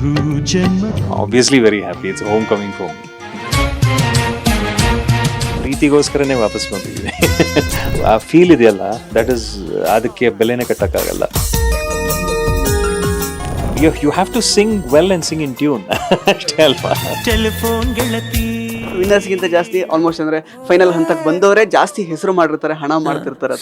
Obviously very happy. It's homecoming for me. ಪ್ರೀತಿಗೋಸ್ಕರನೇ ವಾಪಸ್ ಬಂದಿದ್ದೀನಿ. ಆ ಫೀಲ್ ಇದೆಯಲ್ಲ, ದಟ್ ಇಸ್, ಅದಕ್ಕೆ ಬೆಲೆನೇ ಕಟ್ಟಕ್ಕಾಗಲ್ಲ. You have to sing well and sing in tune ಅಷ್ಟೇ ಅಲ್ವಾ. ಟೆಲಿಫೋನ್ ಗೆಳತಿ ವಿನ್ನರ್ಸ್ಗಿಂತ ಜಾಸ್ತಿ ಆಲ್ಮೋಸ್ಟ್ ಅಂದ್ರೆ ಫೈನಲ್ ಹಂತಕ್ಕೆ ಬಂದವರೇ ಜಾಸ್ತಿ ಹೆಸರು ಮಾಡಿರ್ತಾರೆ, ಹಣ ಮಾಡ್ತಿರ್ತಾರೆ.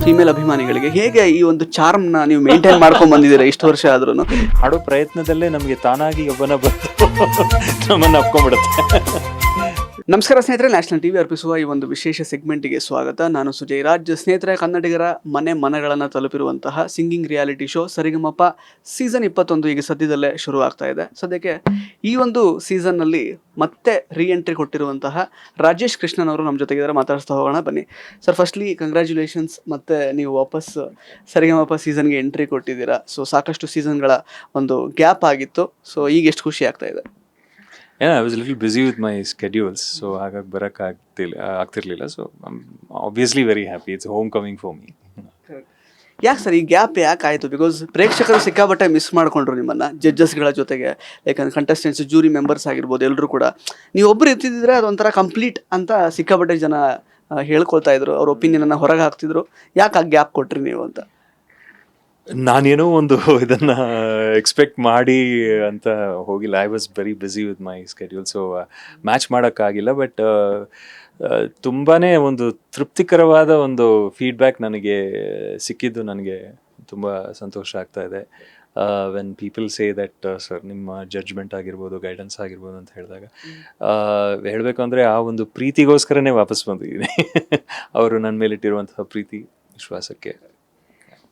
ಫೀಮೇಲ್ ಅಭಿಮಾನಿಗಳಿಗೆ ಹೇಗೆ ಈ ಒಂದು ಚಾರ್ಮ್ ನ ನೀವು ಮೇಂಟೈನ್ ಮಾಡ್ಕೊಂಡ್ ಬಂದಿದ್ದೀರಾ ಇಷ್ಟು ವರ್ಷ ಆದ್ರೂ? ಹಾಡೋ ಪ್ರಯತ್ನದಲ್ಲೇ ನಮಗೆ ತಾನಾಗಿ ಒಬ್ಬನ ಬಂದು ನಮ್ಮನ್ನು ಅಪ್ಕೊಂಡ್ಬಿಡುತ್ತೆ. ನಮಸ್ಕಾರ ಸ್ನೇಹಿತರೆ, ನ್ಯಾಷನಲ್ ಟಿವಿ ಅರ್ಪಿಸುವ ಈ ಒಂದು ವಿಶೇಷ ಸೆಗ್ಮೆಂಟ್ಗೆ ಸ್ವಾಗತ. ನಾನು ಸುಜಯ್ ರಾಜ್. ಸ್ನೇಹಿತರೆ, ಕನ್ನಡಿಗರ ಮನಗಳನ್ನು ತಲುಪಿರುವಂತಹ ಸಿಂಗಿಂಗ್ ರಿಯಾಲಿಟಿ ಶೋ ಸರಿಗಮಪ ಸೀಸನ್ 21 ಈಗ ಸದ್ಯದಲ್ಲೇ ಶುರು ಆಗ್ತಾ ಇದೆ. ಸದ್ಯಕ್ಕೆ ಈ ಒಂದು ಸೀಸನ್ನಲ್ಲಿ ಮತ್ತೆ ರೀ ಎಂಟ್ರಿ ಕೊಟ್ಟಿರುವಂತಹ ರಾಜೇಶ್ ಕೃಷ್ಣನ್ ಅವರು ನಮ್ಮ ಜೊತೆಗಿದ್ದಾರೆ. ಮಾತಾಡಿಸ್ತಾ ಹೋಗೋಣ ಬನ್ನಿ. Sir, firstly congratulations. ಮತ್ತೆ ನೀವು ವಾಪಸ್ ಸರಿಗಮಪ ಸೀಸನ್ಗೆ ಎಂಟ್ರಿ ಕೊಟ್ಟಿದ್ದೀರಾ. ಸೊ ಸಾಕಷ್ಟು ಸೀಸನ್ಗಳ ಒಂದು ಗ್ಯಾಪ್ ಆಗಿತ್ತು. ಸೊ ಈಗ ಎಷ್ಟು ಖುಷಿ ಆಗ್ತಾ ಇದೆ? Yeah, I was a little busy with my schedules, so ಹಾಗಾಗಿ ಆಗ್ತಿರ್ಲಿಲ್ಲ. So obviously very happy. It's homecoming for me. ಯಾಕೆ ಸರ್ ಈ ಗ್ಯಾಪ್ ಯಾಕೆ ಆಯಿತು? ಬಿಕಾಸ್ ಪ್ರೇಕ್ಷಕರು ಸಿಕ್ಕಾಪಟ್ಟೆ ಮಿಸ್ ಮಾಡ್ಕೊಂಡ್ರು ನಿಮ್ಮನ್ನು, ಜಡ್ಜಸ್ಗಳ ಜೊತೆಗೆ. ಯಾಕಂದ್ರೆ ಕಂಟೆಸ್ಟೆಂಟ್ಸ್, ಜೂರಿ ಮೆಂಬರ್ಸ್ ಆಗಿರ್ಬೋದು, ಎಲ್ಲರೂ ಕೂಡ ನೀವು ಒಬ್ಬರು ಇರ್ತಿದ್ರೆ ಅದೊಂಥರ ಕಂಪ್ಲೀಟ್ ಅಂತ ಸಿಕ್ಕಾಪಟ್ಟೆ ಜನ ಹೇಳ್ಕೊಳ್ತಾ ಇದ್ರು, ಅವ್ರ ಒಪಿನಿಯನನ್ನು ಹೊರಗೆ ಹಾಕ್ತಿದ್ರು. ಯಾಕೆ ಆ ಗ್ಯಾಪ್ ಕೊಟ್ರಿ ನೀವು ಅಂತ? ನಾನೇನೋ ಒಂದು ಇದನ್ನ ಎಕ್ಸ್ಪೆಕ್ಟ್ ಮಾಡಿ ಅಂತ ಹೋಗಿಲ್ಲ. I was very busy with my schedule, so match ಮಾಡೋಕ್ಕಾಗಿಲ್ಲ. ಬಟ್ ತುಂಬಾನೇ ಒಂದು ತೃಪ್ತಿಕರವಾದ ಒಂದು ಫೀಡ್ಬ್ಯಾಕ್ ನನಗೆ ಸಿಕ್ಕಿದ್ದು ನನಗೆ ತುಂಬ ಸಂತೋಷ ಆಗ್ತಾ ಇದೆ. When people say that sir, ನಿಮ್ಮ ಜಡ್ಜ್ಮೆಂಟ್ ಆಗಿರ್ಬೋದು, ಗೈಡೆನ್ಸ್ ಆಗಿರ್ಬೋದು ಅಂತ ಹೇಳಿದಾಗ, ಹೇಳಬೇಕು ಅಂದರೆ ಆ ಒಂದು ಪ್ರೀತಿಗೋಸ್ಕರನೇ ವಾಪಸ್ ಬಂದಿದ್ದೀನಿ. ಅವರು ನನ್ನ ಮೇಲಿಟ್ಟಿರುವಂತಹ ಪ್ರೀತಿ ವಿಶ್ವಾಸಕ್ಕೆ.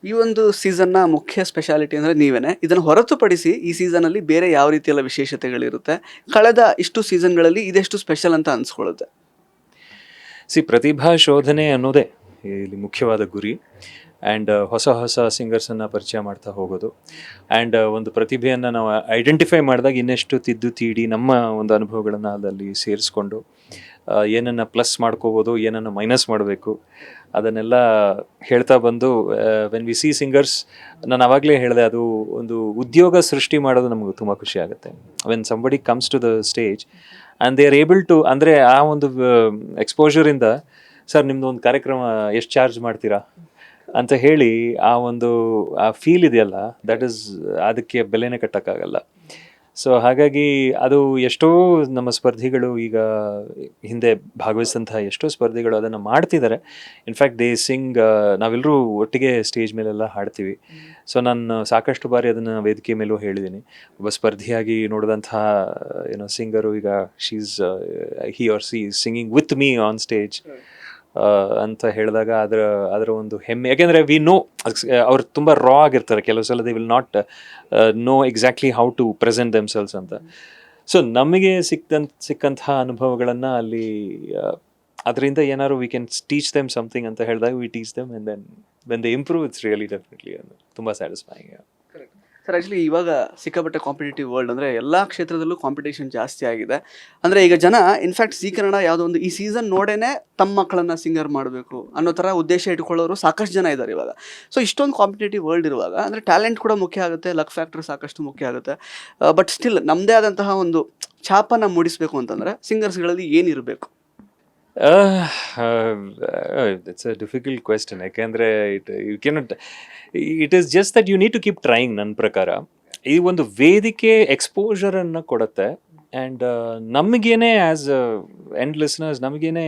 ಈ ಒಂದು ಸೀಸನ್ನ ಮುಖ್ಯ ಸ್ಪೆಷಾಲಿಟಿ ಅಂದರೆ ನೀವೇನೆ. ಇದನ್ನು ಹೊರತುಪಡಿಸಿ ಈ ಸೀಸನಲ್ಲಿ ಬೇರೆ ಯಾವ ರೀತಿಯೆಲ್ಲ ವಿಶೇಷತೆಗಳಿರುತ್ತೆ? ಕಳೆದ ಇಷ್ಟು ಸೀಸನ್ಗಳಲ್ಲಿ ಇದೆಷ್ಟು ಸ್ಪೆಷಲ್ ಅಂತ ಅನ್ಸ್ಕೊಳ್ಳುತ್ತೆ? ಪ್ರತಿಭಾ ಶೋಧನೆ ಅನ್ನೋದೇ ಇಲ್ಲಿ ಮುಖ್ಯವಾದ ಗುರಿ. ಆ್ಯಂಡ್ ಹೊಸ ಹೊಸ ಸಿಂಗರ್ಸನ್ನು ಪರಿಚಯ ಮಾಡ್ತಾ ಹೋಗೋದು. ಆ್ಯಂಡ್ ಒಂದು ಪ್ರತಿಭೆಯನ್ನು ನಾವು ಐಡೆಂಟಿಫೈ ಮಾಡಿದಾಗ ಇನ್ನೆಷ್ಟು ತಿದ್ದು ತೀಡಿ ನಮ್ಮ ಒಂದು ಅನುಭವಗಳನ್ನು ಅದಲ್ಲಿ ಸೇರಿಸ್ಕೊಂಡು ಏನನ್ನು ಪ್ಲಸ್ ಮಾಡ್ಕೋಬೋದು, ಏನನ್ನು ಮೈನಸ್ ಮಾಡಬೇಕು, ಅದನ್ನೆಲ್ಲ ಹೇಳ್ತಾ ಬಂದು ವೆನ್ ವಿ ಸಿ ಸಿಂಗರ್ಸ್, ನಾನು ಆವಾಗಲೇ ಹೇಳಿದೆ, ಅದು ಒಂದು ಉದ್ಯೋಗ ಸೃಷ್ಟಿ ಮಾಡೋದು ನಮಗೆ ತುಂಬ ಖುಷಿ ಆಗುತ್ತೆ. When somebody comes to the stage and they are able to, ಅಂದರೆ ಆ ಒಂದು ಎಕ್ಸ್ಪೋಜರಿಂದ, ಸರ್ ನಿಮ್ಮದು ಒಂದು ಕಾರ್ಯಕ್ರಮ ಎಷ್ಟು ಚಾರ್ಜ್ ಮಾಡ್ತೀರಾ ಅಂತ ಹೇಳಿ ಆ ಫೀಲ್ ಇದೆಯಲ್ಲ, ದಟ್ ಈಸ್, ಅದಕ್ಕೆ ಬೆಲೆನೇ ಕಟ್ಟಕ್ಕಾಗಲ್ಲ. ಸೊ ಹಾಗಾಗಿ ಅದು ಎಷ್ಟೋ ನಮ್ಮ ಸ್ಪರ್ಧಿಗಳು, ಈಗ ಹಿಂದೆ ಭಾಗವಹಿಸಿದಂತಹ ಎಷ್ಟೋ ಸ್ಪರ್ಧಿಗಳು ಅದನ್ನು ಮಾಡ್ತಿದ್ದಾರೆ. ಇನ್ಫ್ಯಾಕ್ಟ್ ದೇ ಸಿಂಗ್, ನಾವೆಲ್ಲರೂ ಒಟ್ಟಿಗೆ ಸ್ಟೇಜ್ ಮೇಲೆಲ್ಲ ಹಾಡ್ತೀವಿ. ಸೊ ನಾನು ಸಾಕಷ್ಟು ಬಾರಿ ಅದನ್ನು ವೇದಿಕೆ ಮೇಲೂ ಹೇಳಿದ್ದೀನಿ. ಒಬ್ಬ ಸ್ಪರ್ಧಿಯಾಗಿ ನೋಡಿದಂತಹ ಸಿಂಗರು ಈಗ he or C singing with me on stage ಅಂತ ಹೇಳಿದಾಗ ಅದರ ಒಂದು ಹೆಮ್ಮೆ. ಯಾಕೆಂದರೆ ವಿ ನೋ ಅವ್ರು ತುಂಬ ರಾ ಆಗಿರ್ತಾರೆ. ಕೆಲವು ಸಲ they will not know exactly how to present themselves ಅಂತ. ಸೊ ನಮಗೆ ಸಿಕ್ಕಂತಹ ಅನುಭವಗಳನ್ನು ಅಲ್ಲಿ ಅದರಿಂದ ಏನಾದ್ರು we can teach them something ಅಂತ ಹೇಳಿದಾಗ we teach them, and then when they improve, it's really definitely ತುಂಬ ಸ್ಯಾಟಿಸ್ಫೈಯಿಂಗ್. ಸರ್, ಆ್ಯಕ್ಚುಲಿ ಇವಾಗ ಸಿಕ್ಕಾಪಟ್ಟೆ ಕಾಂಪಿಟೇಟಿವ್ ವರ್ಲ್ಡ್, ಅಂದರೆ ಎಲ್ಲ ಕ್ಷೇತ್ರದಲ್ಲೂ ಕಾಂಪಿಟೇಷನ್ ಜಾಸ್ತಿ ಆಗಿದೆ. ಅಂದರೆ ಈಗ ಜನ ಇನ್ಫ್ಯಾಕ್ಟ್ ಕನ್ನಡ ಯಾವುದೋ ಒಂದು ಈ ಸೀಸನ್ ನೋಡೇನೆ ತಮ್ಮ ಮಕ್ಕಳನ್ನು ಸಿಂಗರ್ ಮಾಡಬೇಕು ಅನ್ನೋ ಥರ ಉದ್ದೇಶ ಇಟ್ಕೊಳ್ಳೋರು ಸಾಕಷ್ಟು ಜನ ಇದ್ದಾರೆ ಇವಾಗ. ಸೊ ಇಷ್ಟೊಂದು ಕಾಂಪಿಟೇಟಿವ್ ವರ್ಲ್ಡ್ ಇರುವಾಗ ಅಂದರೆ ಟ್ಯಾಲೆಂಟ್ ಕೂಡ ಮುಖ್ಯ ಆಗುತ್ತೆ, ಲಕ್ ಫ್ಯಾಕ್ಟರ್ ಸಾಕಷ್ಟು ಮುಖ್ಯ ಆಗುತ್ತೆ. ಬಟ್ ಸ್ಟಿಲ್ ನಮ್ಮದೇ ಆದಂತಹ ಒಂದು ಛಾಪನ್ನು ಮೂಡಿಸಬೇಕು ಅಂತಂದರೆ ಸಿಂಗರ್ಸ್ಗಳಲ್ಲಿ ಏನಿರಬೇಕು? It's a difficult question. ಯಾಕೆಂದರೆ it is just that you need to keep trying. ನನ್ನ ಪ್ರಕಾರ ಈ ಒಂದು ವೇದಿಕೆ ಎಕ್ಸ್ಪೋಜರನ್ನು ಕೊಡುತ್ತೆ. ಆ್ಯಂಡ್ ನಮಗೇನೆ ಆ್ಯಸ್ ಎಂಡ್ ಲಿಸ್ನರ್ಸ್ ನಮಗೇನೆ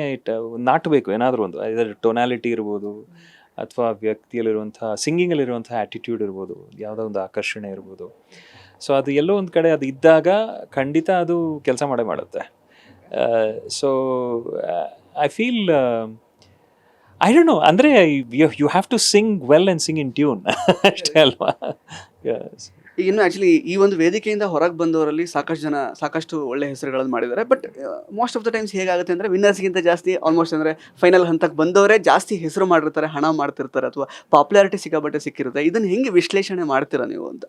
ನಾಟಬೇಕು ಏನಾದರೂ ಒಂದು, ಇದರ ಟೊನಾಲಿಟಿ ಇರ್ಬೋದು, ಅಥವಾ ವ್ಯಕ್ತಿಯಲ್ಲಿರುವಂಥ ಸಿಂಗಿಂಗಲ್ಲಿರುವಂಥ ಆ್ಯಟಿಟ್ಯೂಡ್ ಇರ್ಬೋದು, ಯಾವುದೋ ಒಂದು ಆಕರ್ಷಣೆ ಇರ್ಬೋದು. ಸೊ ಅದು ಎಲ್ಲೋ ಒಂದು ಕಡೆ ಅದು ಇದ್ದಾಗ ಖಂಡಿತ ಅದು ಕೆಲಸ ಮಾಡುತ್ತೆ. So I feel, I don't know, ಅಂದರೆ you have to sing well and sing in tune ಅಷ್ಟೇ ಅಲ್ವಾ. ಈಗ ಇನ್ನು ಆ್ಯಕ್ಚುಲಿ ಈ ಒಂದು ವೇದಿಕೆಯಿಂದ ಹೊರಗೆ ಬಂದವರಲ್ಲಿ ಸಾಕಷ್ಟು ಜನ ಸಾಕಷ್ಟು ಒಳ್ಳೆ ಹೆಸರುಗಳನ್ನು ಮಾಡಿದ್ದಾರೆ. But most of the times ಹೇಗಾಗುತ್ತೆ ಅಂದರೆ ವಿನ್ನರ್ಸ್ಗಿಂತ ಜಾಸ್ತಿ ಆಲ್ಮೋಸ್ಟ್ ಅಂದರೆ ಫೈನಲ್ ಹಂತಕ್ಕೆ ಬಂದವರೇ ಜಾಸ್ತಿ ಹೆಸರು ಮಾಡಿರ್ತಾರೆ, ಹಣ ಮಾಡ್ತಿರ್ತಾರೆ, ಅಥವಾ ಪಾಪ್ಯುಲಾರಿಟಿ ಸಿಕ್ಕಾಪಟ್ಟೆ ಸಿಕ್ಕಿರುತ್ತೆ. ಇದನ್ನು ಹೆಂಗೆ ವಿಶ್ಲೇಷಣೆ ಮಾಡ್ತೀರಾ ನೀವು ಅಂತ?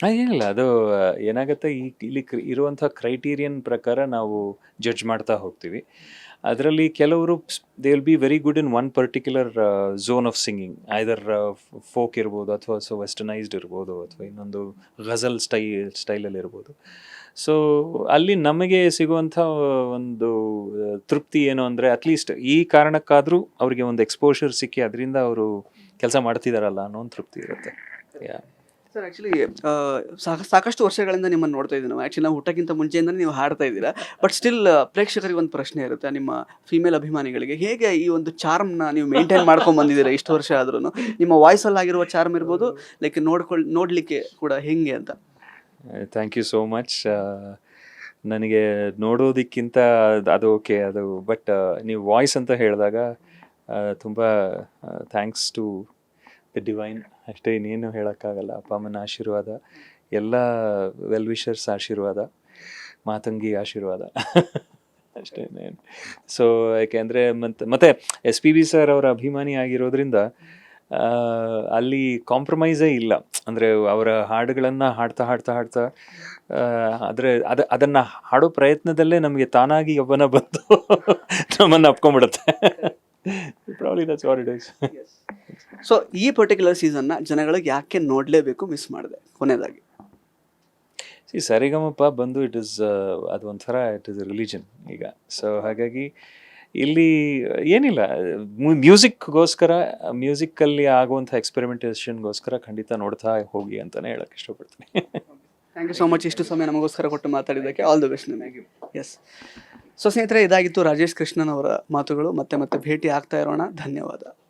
ಏನಿಲ್ಲ, ಅದು ಏನಾಗುತ್ತೆ, ಇಲ್ಲಿ ಇರುವಂಥ ಕ್ರೈಟೀರಿಯನ್ ಪ್ರಕಾರ ನಾವು ಜಡ್ಜ್ ಮಾಡ್ತಾ ಹೋಗ್ತೀವಿ. ಅದರಲ್ಲಿ ಕೆಲವರು they will be very good in one particular zone of singing, either folk ಇರ್ಬೋದು ಅಥವಾ ವೆಸ್ಟರ್ನೈಸ್ಡ್ ಇರ್ಬೋದು ಅಥವಾ ಇನ್ನೊಂದು ಘಜಲ್ ಸ್ಟೈಲಲ್ಲಿ ಇರ್ಬೋದು. ಸೊ ಅಲ್ಲಿ ನಮಗೆ ಸಿಗುವಂಥ ಒಂದು ತೃಪ್ತಿ ಏನು ಅಂದರೆ ಅಟ್ಲೀಸ್ಟ್ ಈ ಕಾರಣಕ್ಕಾದರೂ ಅವರಿಗೆ ಒಂದು ಎಕ್ಸ್ಪೋಷರ್ ಸಿಕ್ಕಿ ಅದರಿಂದ ಅವರು ಕೆಲಸ ಮಾಡ್ತಿದಾರಲ್ಲ ಅನ್ನೋ ಒಂದು ತೃಪ್ತಿ ಇರುತ್ತೆ. ಸರ್ ಆ್ಯಕ್ಚುಲಿ ಸಾಕಷ್ಟು ವರ್ಷಗಳಿಂದ ನಿಮ್ಮನ್ನು ನೋಡ್ತಾ ಇದ್ದೀವಿ ನಾವು. ಆ್ಯಕ್ಚುಲಿ ನಾವು ಹುಟ್ಟಕ್ಕಿಂತ ಮುಂಚೆಯಿಂದಲೇ ನೀವು ಹಾಡ್ತಾ ಇದ್ದೀರಾ. ಬಟ್ ಸ್ಟಿಲ್ ಪ್ರೇಕ್ಷಕರಿಗೆ ಒಂದು ಪ್ರಶ್ನೆ ಇರುತ್ತೆ, ನಿಮ್ಮ ಫೀಮೇಲ್ ಅಭಿಮಾನಿಗಳಿಗೆ, ಹೇಗೆ ಈ ಒಂದು ಚಾರ್ಮ್ನ ನೀವು ಮೇಂಟೈನ್ ಮಾಡ್ಕೊಂಡು ಬಂದಿದ್ದೀರಾ ಇಷ್ಟು ವರ್ಷ ಆದ್ರೂ? ನಿಮ್ಮ ವಾಯ್ಸಲ್ಲಿ ಆಗಿರುವ ಚಾರ್ಮ್ ಇರ್ಬೋದು, ಲೈಕ್ ನೋಡಲಿಕ್ಕೆ ಕೂಡ ಹೆಂಗೆ ಅಂತ. Thank you so much. ನನಗೆ ನೋಡೋದಕ್ಕಿಂತ ಅದು ಓಕೆ, ಅದು ಬಟ್ ನೀವು ವಾಯ್ಸ್ ಅಂತ ಹೇಳಿದಾಗ ತುಂಬ ಥ್ಯಾಂಕ್ಸ್ ಟು ದ ಡಿವೈನ್, ಅಷ್ಟೇ, ಇನ್ನೇನು ಹೇಳೋಕ್ಕಾಗಲ್ಲ. ಅಪ್ಪ ಅಮ್ಮನ ಆಶೀರ್ವಾದ, ಎಲ್ಲ ವೆಲ್ ವಿಷರ್ಸ್ ಆಶೀರ್ವಾದ, ಮಾತಂಗಿ ಆಶೀರ್ವಾದ ಅಷ್ಟೇ. ಸೊ ಯಾಕೆಂದರೆ ಮತ್ತೆ SPB ಸರ್ ಅವರ ಅಭಿಮಾನಿ ಆಗಿರೋದ್ರಿಂದ ಅಲ್ಲಿ ಕಾಂಪ್ರಮೈಸೇ ಇಲ್ಲ. ಅಂದರೆ ಅವರ ಹಾಡುಗಳನ್ನು ಹಾಡ್ತಾ ಆದರೆ ಅದನ್ನು ಹಾಡೋ ಪ್ರಯತ್ನದಲ್ಲೇ ನಮಗೆ ತಾನಾಗಿ ಒಬ್ಬನ ಬಂದು ನಮ್ಮನ್ನು ಅಪ್ಕೊಂಡ್ಬಿಡುತ್ತೆ. Probably that's what it is. So ಈ ಪರ್ಟಿಕ್ಯುಲರ್ ಸೀಸನ್ನ ಜನಗಳಿಗೆ ಯಾಕೆ ನೋಡಲೇಬೇಕು, ಮಿಸ್ ಮಾಡಿದೆ? ಕೊನೆಯದಾಗಿ ಸರಿಗಮಪ ಬಂದು ಅದು ಒಂಥರ ಇಟ್ ಇಸ್ ರಿಲಿಜನ್ ಈಗ. ಸೊ ಹಾಗಾಗಿ ಇಲ್ಲಿ ಏನಿಲ್ಲ, ಮ್ಯೂಸಿಕ್ಗೋಸ್ಕರ, ಮ್ಯೂಸಿಕ್ಕಲ್ಲಿ ಆಗುವಂಥ ಎಕ್ಸ್ಪೆರಿಮೆಂಟೇಷನ್ಗೋಸ್ಕರ ಖಂಡಿತ ನೋಡ್ತಾ ಹೋಗಿ ಅಂತಲೇ ಹೇಳಕ್ಕೆ ಇಷ್ಟಪಡ್ತೀನಿ. ಥ್ಯಾಂಕ್ ಯು ಸೋ ಮಚ್ ಇಷ್ಟು ಸಮಯ ನಮಗೋಸ್ಕರ ಕೊಟ್ಟು ಮಾತಾಡಿದ್ದಕ್ಕೆ. ಆಲ್ ದ ಬೆಸ್ಟ್ ನಿಮಗೆ. ಎಸ್. ಸೊ ಸ್ನೇಹಿತರೆ, ಇದಾಗಿತ್ತು ರಾಜೇಶ್ ಕೃಷ್ಣನ್ ಅವರ ಮಾತುಗಳು. ಮತ್ತೆ ಭೇಟಿ ಆಗ್ತಾ ಇರೋಣ. ಧನ್ಯವಾದ.